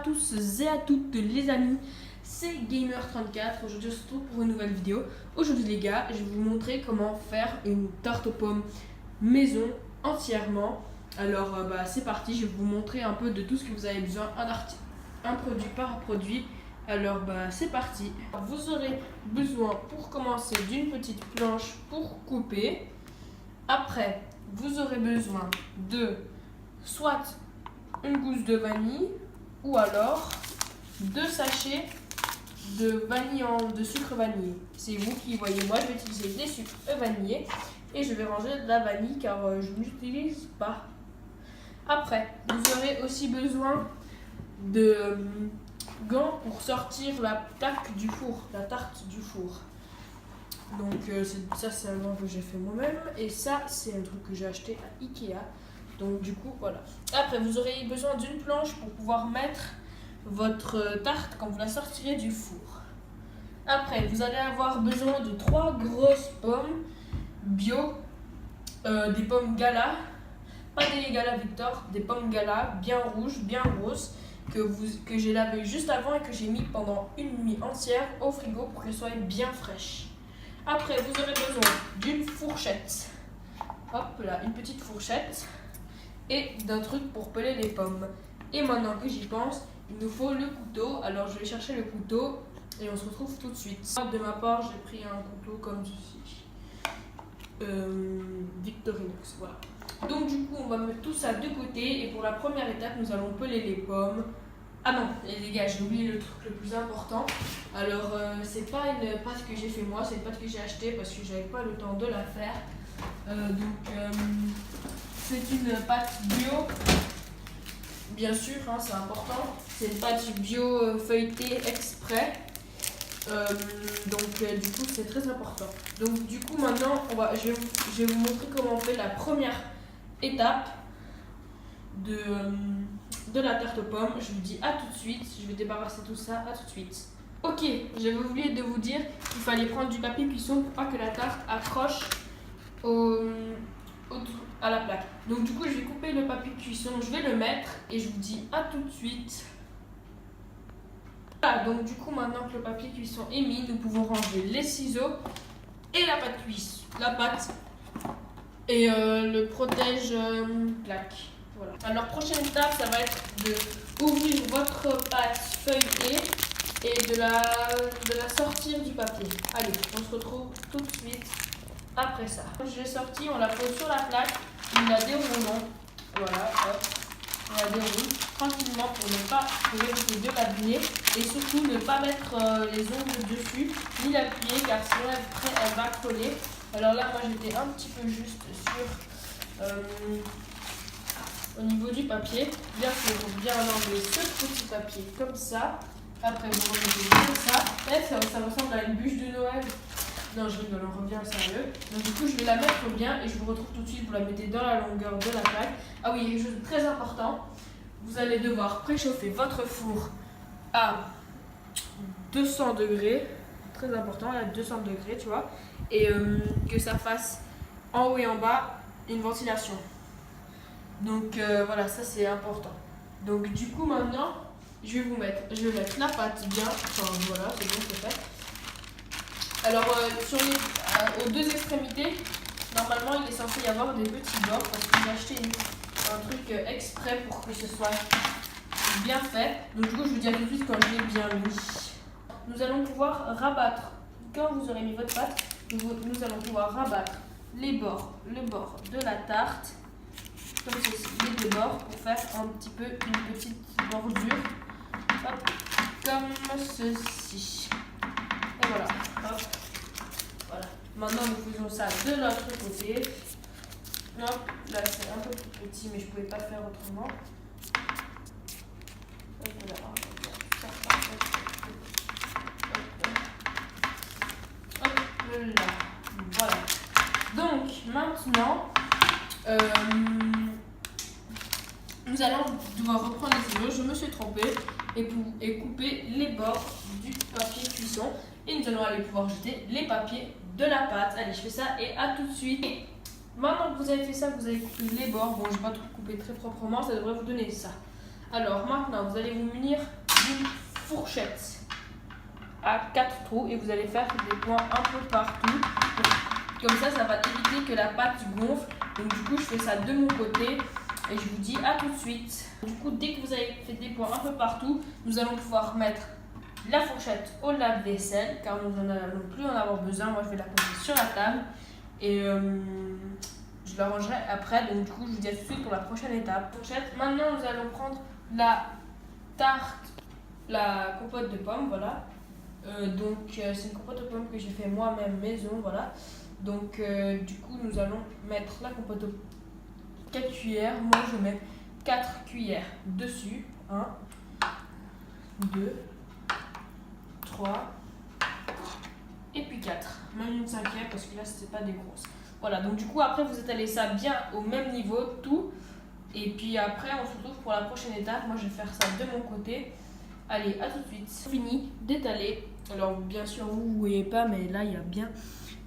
tous et à toutes les amis, c'est Gamer34. Aujourd'hui on se retrouve pour une nouvelle vidéo. Aujourd'hui les gars, je vais vous montrer comment faire une tarte aux pommes maison entièrement. Alors c'est parti, je vais vous montrer un peu de tout ce que vous avez besoin, un produit par produit. Alors c'est parti. Vous aurez besoin pour commencer d'une petite planche pour couper. Après vous aurez besoin de soit une gousse de vanille ou alors 2 sachets de vanille de sucre vanillé. C'est vous qui voyez, moi je vais utiliser des sucres vanillés et je vais ranger de la vanille car je n'utilise pas. Après vous aurez aussi besoin de gants pour sortir la tarte du four. Donc ça c'est un gant que j'ai fait moi-même et ça c'est un truc que j'ai acheté à Ikea. Donc du coup voilà. Après vous aurez besoin d'une planche pour pouvoir mettre votre tarte quand vous la sortirez du four. Après vous allez avoir besoin de 3 grosses pommes bio, des pommes Gala, pas des Gala Victor, des pommes Gala bien rouges, bien roses, que j'ai lavé juste avant et que j'ai mis pendant une nuit entière au frigo pour qu'elles soient bien fraîches. Après vous aurez besoin d'une fourchette, hop là, une petite fourchette, et d'un truc pour peler les pommes. Et maintenant que j'y pense, il nous faut le couteau. Alors je vais chercher le couteau et on se retrouve tout de suite. De ma part, j'ai pris un couteau comme ceci, Victorinox, voilà. Donc du coup on va mettre tout ça de côté et pour la première étape nous allons peler les pommes. Ah non, les gars, j'ai oublié le truc le plus important. Alors c'est pas une pâte que j'ai fait moi, c'est une pâte que j'ai achetée parce que j'avais pas le temps de la faire. C'est une pâte bio, bien sûr, hein, c'est important. C'est une pâte bio feuilletée exprès. Du coup c'est très important. Donc du coup maintenant je vais vous montrer comment on fait la première étape de la tarte aux pommes. Je vous dis à tout de suite, je vais débarrasser tout ça, à tout de suite. Ok, j'avais oublié de vous dire qu'il fallait prendre du papier cuisson pour pas que la tarte accroche à la plaque. Donc du coup je vais couper le papier cuisson, je vais le mettre et je vous dis à tout de suite. Voilà, donc du coup maintenant que le papier cuisson est mis, nous pouvons ranger les ciseaux et la pâte cuisse, la pâte et le protège plaque. Voilà. Alors prochaine étape, ça va être de ouvrir votre pâte feuilletée et de la sortir du papier. Allez, on se retrouve tout de suite après ça. Je l'ai sortie, on la pose sur la plaque, nous la déroulons. Voilà, hop, on la déroule tranquillement pour éviter de l'abîmer et surtout ne pas mettre les ongles dessus ni l'appuyer car sinon elle va coller. Alors là, moi j'étais un petit peu juste sur au niveau du papier. Bien sûr, bien enlever ce petit papier comme ça. Après, vous remettez comme ça. Ça ressemble à une bûche de Noël. Non, je rigole, on revient au sérieux. Donc, du coup, je vais la mettre bien et je vous retrouve tout de suite. Vous la mettez dans la longueur de la plaque. Ah oui, quelque chose de très important. Vous allez devoir préchauffer votre four à 200 degrés. Très important, à 200 degrés, tu vois. Et que ça fasse en haut et en bas une ventilation. Donc voilà, ça c'est important. Donc du coup maintenant, je vais mettre la pâte bien. Enfin voilà, c'est bon, c'est fait. Alors aux deux extrémités, normalement il est censé y avoir des petits bords parce que j'ai acheté un truc exprès pour que ce soit bien fait. Donc du coup je vous dis à tout de suite quand je l'ai bien mis. Nous allons pouvoir rabattre, quand vous aurez mis votre pâte, nous allons pouvoir rabattre le bord de la tarte, comme ceci, les deux bords, pour faire un petit peu une petite bordure, hop, comme ceci. Et voilà, hop, voilà. Maintenant nous faisons ça de l'autre côté. Hop, là c'est un peu plus petit mais je ne pouvais pas faire autrement. Hop, voilà. Là. Voilà. Donc maintenant, nous allons devoir reprendre les ciseaux. Je me suis trompée et couper les bords du papier cuisson. Et nous allons aller pouvoir jeter les papiers de la pâte. Allez, je fais ça et à tout de suite. Et maintenant que vous avez fait ça, que vous avez coupé les bords. Bon, je ne vais pas tout couper très proprement, ça devrait vous donner ça. Alors maintenant, vous allez vous munir d'une fourchette à 4 trous et vous allez faire des points un peu partout. Comme ça va éviter que la pâte gonfle. Donc du coup, je fais ça de mon côté et je vous dis à tout de suite. Du coup, dès que vous avez fait des points un peu partout, nous allons pouvoir mettre la fourchette au lave-vaisselle car nous n'allons plus en avoir besoin. Moi, je vais la poser sur la table et je la rangerai après. Donc du coup, je vous dis à tout de suite pour la prochaine étape. Fourchette. Maintenant, nous allons prendre la tarte, la compote de pommes, voilà. C'est une compote de pommes que j'ai fait moi-même maison, voilà. Donc du coup, nous allons mettre la compote aux 4 cuillères. Moi, je mets 4 cuillères dessus. 1, 2, 3 et puis 4. Même une cinquième parce que là, c'était pas des grosses. Voilà, donc du coup, après, vous étalez ça bien au même niveau, tout. Et puis après, on se retrouve pour la prochaine étape. Moi, je vais faire ça de mon côté. Allez, à tout de suite. Fini d'étaler. Alors, bien sûr, vous ne voyez pas, mais là, il y a bien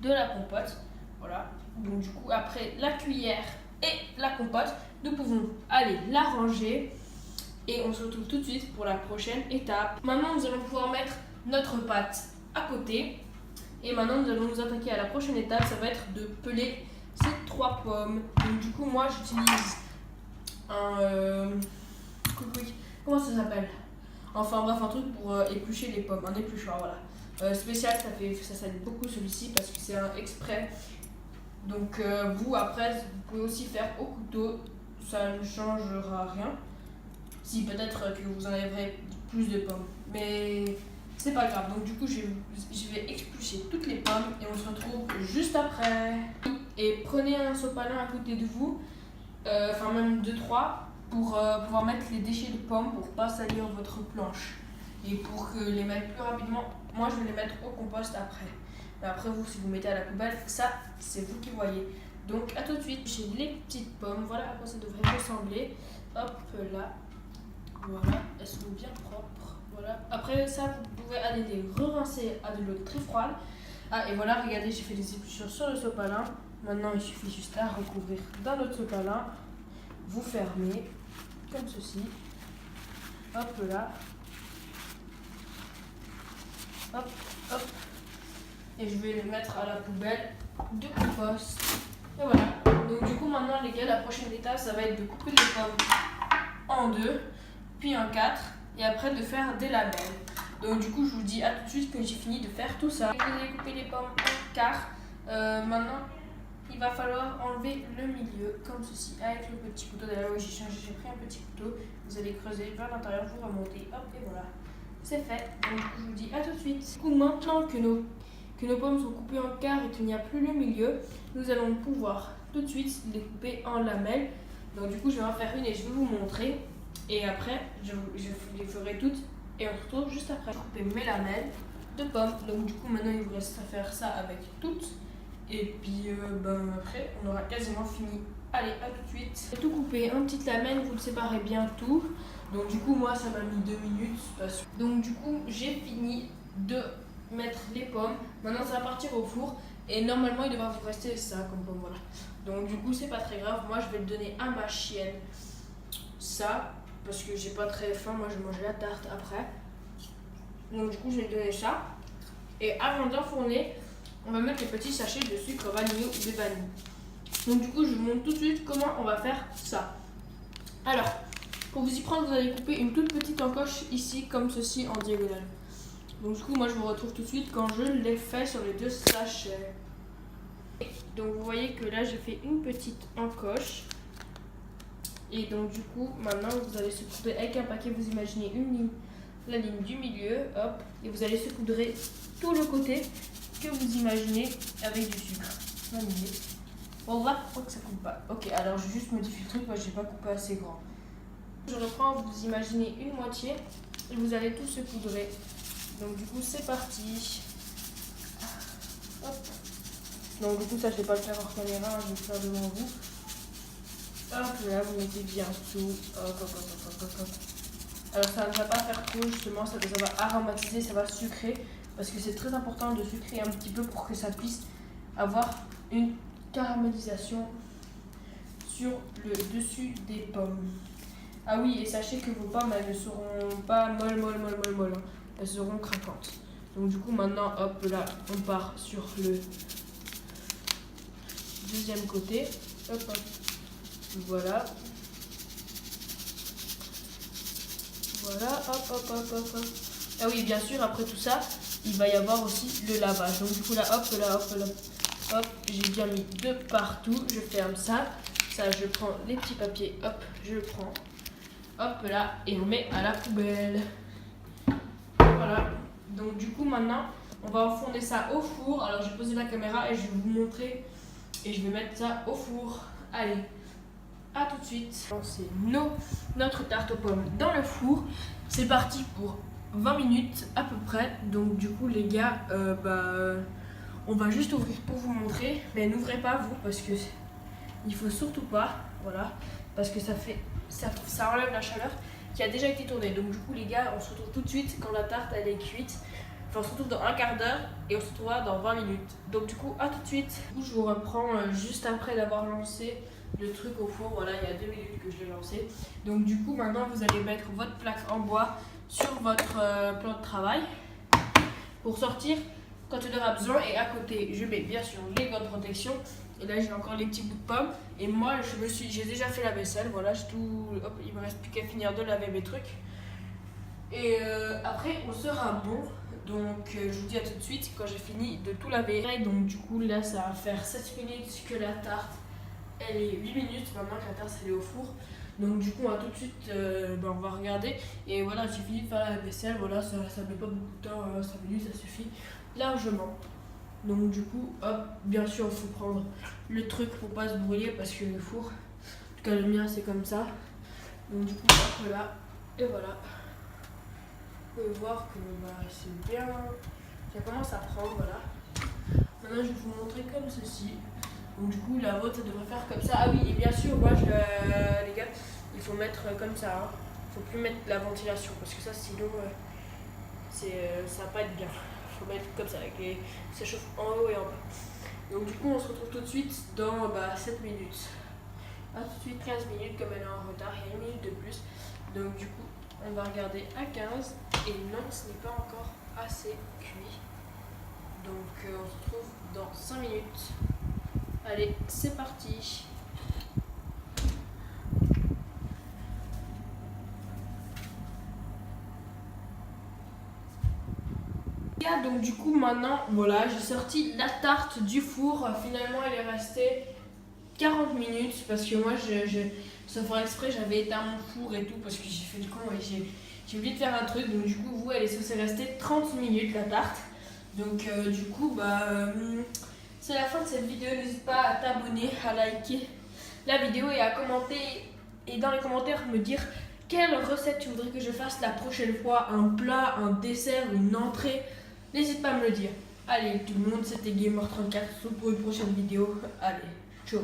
de la compote. Voilà. Donc, du coup, après la cuillère et la compote, nous pouvons aller la ranger. Et on se retrouve tout de suite pour la prochaine étape. Maintenant, nous allons pouvoir mettre notre pâte à côté. Et maintenant, nous allons nous attaquer à la prochaine étape. Ça va être de peler ces 3 pommes. Donc, du coup, moi, j'utilise un... comment ça s'appelle? Enfin bref, un truc pour éplucher les pommes, un épluchoir, voilà. Spécial, ça aide beaucoup celui-ci parce que c'est un exprès. Donc vous, après, vous pouvez aussi faire au couteau, ça ne changera rien. Si, peut-être que vous enlèverez plus de pommes, mais c'est pas grave. Donc du coup, je vais éplucher toutes les pommes et on se retrouve juste après. Et prenez un sopalin à côté de vous, enfin même 2-3. Pour pouvoir mettre les déchets de pommes pour pas salir votre planche et pour que les mettre plus rapidement. Moi, je vais les mettre au compost après. Mais après, vous, si vous mettez à la poubelle, ça, c'est vous qui voyez. Donc, à tout de suite. J'ai les petites pommes. Voilà à quoi ça devrait ressembler. Hop là. Voilà. Elles sont bien propres. Voilà. Après ça, vous pouvez aller les rincer à de l'eau très froide. Ah, et voilà, regardez, j'ai fait des épluchures sur le sopalin. Maintenant, il suffit juste à recouvrir d'un autre sopalin. Vous fermez comme ceci. Hop là. Hop, hop. Et je vais les mettre à la poubelle de compost. Et voilà. Donc du coup maintenant les gars, la prochaine étape ça va être de couper les pommes en 2, puis en 4, et après de faire des lamelles. Donc du coup je vous dis à tout de suite que j'ai fini de faire tout ça. Vous allez couper les pommes en quart. Maintenant il va falloir enlever le milieu comme ceci avec le petit couteau. D'ailleurs oui, j'ai pris un petit couteau. Vous allez creuser vers l'intérieur, vous remontez, hop et voilà. C'est fait. Donc je vous dis à tout de suite. Du coup maintenant que nos pommes sont coupées en quart et qu'il n'y a plus le milieu, nous allons pouvoir tout de suite les couper en lamelles. Donc du coup je vais en faire une et je vais vous montrer. Et après je les ferai toutes et on se retrouve juste après. Je vais couper mes lamelles de pommes. Donc du coup maintenant il vous reste à faire ça avec toutes. Et puis après on aura quasiment fini. Allez, à tout de suite. J'ai tout coupé en petites lamelles, vous le séparez bien tout. Donc du coup moi ça m'a mis 2 minutes. Donc du coup j'ai fini de mettre les pommes. Maintenant ça va partir au four. Et normalement il devrait vous rester ça comme pomme, voilà. Donc du coup c'est pas très grave. Moi je vais le donner à ma chienne. Ça, parce que j'ai pas très faim. Moi je vais manger la tarte après. Donc du coup je vais lui donner ça. Et avant d'enfourner, on va mettre les petits sachets de sucre vanillé ou de vanille. Donc du coup je vous montre tout de suite comment on va faire ça. Alors, pour vous y prendre, vous allez couper une toute petite encoche ici, comme ceci, en diagonale. Donc du coup moi je vous retrouve tout de suite quand je l'ai fait sur les 2 sachets. Donc vous voyez que là j'ai fait une petite encoche. Et donc du coup maintenant vous allez saupoudrer avec un paquet, vous imaginez une ligne, la ligne du milieu, hop, et vous allez saupoudrer tout le côté que vous imaginez avec du sucre vanillé. On va voir que ça coupe pas. Ok, alors je vais juste modifier le truc, moi j'ai pas coupé assez grand. Je reprends, vous imaginez une moitié et vous allez tout saupoudrer. Donc du coup c'est parti. Hop. Donc du coup ça je vais pas le faire hors caméra, je vais le faire devant vous. Hop là, vous mettez bien tout. Hop, hop, hop, hop, hop, hop. Alors ça ne va pas faire trop justement, ça va aromatiser, ça va sucrer. Parce que c'est très important de sucrer un petit peu pour que ça puisse avoir une caramélisation sur le dessus des pommes. Ah oui, et sachez que vos pommes, elles ne seront pas molles, hein. Elles seront craquantes. Donc du coup, maintenant, hop, là, on part sur le deuxième côté. Hop, hop. Voilà. Voilà, hop, hop, hop, hop, hop. Ah oui, bien sûr, après tout ça, il va y avoir aussi le lavage. Donc du coup, là, hop, là, hop, là, hop, j'ai bien mis de partout. Je ferme ça. Ça, je prends les petits papiers, hop, je le prends. Hop là, et on met à la poubelle. Voilà. Donc du coup, maintenant, on va enfourner ça au four. Alors, je vais poser la caméra et je vais vous montrer. Et je vais mettre ça au four. Allez, à tout de suite. C'est notre tarte aux pommes dans le four. C'est parti pour 20 minutes à peu près. Donc du coup, les gars, on va juste ouvrir pour vous montrer. Mais n'ouvrez pas vous parce que il faut surtout pas. Voilà. Parce que ça enlève la chaleur qui a déjà été tournée. Donc du coup, les gars, on se retrouve tout de suite quand la tarte elle est cuite. Enfin, on se retrouve dans un quart d'heure et on se retrouvera dans 20 minutes. Donc du coup, à tout de suite. Du coup, je vous reprends juste après d'avoir lancé le truc au four. Voilà, il y a 2 minutes que je l'ai lancé. Donc du coup, maintenant, vous allez mettre votre plaque en bois sur votre plan de travail pour sortir quand il aura besoin. Et à côté, je mets bien sûr les gants de protection. Et là, j'ai encore les petits bouts de pommes. Et moi, j'ai déjà fait la vaisselle. Voilà, hop, il me reste plus qu'à finir de laver mes trucs. Et après, on sera bon. Donc, je vous dis à tout de suite quand j'ai fini de tout laver. Donc, du coup, là, ça va faire 7 minutes que la tarte, elle est 8 minutes. Maintenant que la tarte, elle est au four. Donc, du coup, on va tout de suite, on va regarder. Et voilà, j'ai fini de faire la vaisselle. Voilà, ça met pas beaucoup de temps. 5 minutes, ça suffit largement. Donc du coup, hop, bien sûr, il faut prendre le truc pour pas se brûler parce que le four, en tout cas le mien, c'est comme ça. Donc du coup, hop là, et voilà. Vous pouvez voir que c'est bien, ça commence à prendre, voilà. Maintenant, je vais vous montrer comme ceci. Donc du coup, la vôtre, ça devrait faire comme ça. Ah oui, et bien sûr, moi, les gars, il faut mettre comme ça. Hein. Il faut plus mettre la ventilation parce que ça, sinon, ça va pas être bien. Il faut mettre comme ça, ça chauffe en haut et en bas. Donc du coup, on se retrouve tout de suite dans 7 minutes. À tout de suite, 15 minutes, comme elle est en retard, il y a 1 minute de plus. Donc du coup, on va regarder à 15. Et non, ce n'est pas encore assez cuit. Donc on se retrouve dans 5 minutes. Allez, c'est parti. Donc du coup maintenant, voilà, j'ai sorti la tarte du four. Finalement, elle est restée 40 minutes parce que moi, sans faire exprès, j'avais éteint mon four et tout parce que j'ai fait le con et j'ai oublié de faire un truc. Donc du coup, vous, elle est censée rester 30 minutes la tarte. Donc du coup, c'est la fin de cette vidéo. N'hésite pas à t'abonner, à liker la vidéo et à commenter. Et dans les commentaires, me dire quelle recette tu voudrais que je fasse la prochaine fois. Un plat, un dessert, une entrée. N'hésite pas à me le dire. Allez tout le monde, c'était Gamer34 pour une prochaine vidéo. Allez, ciao.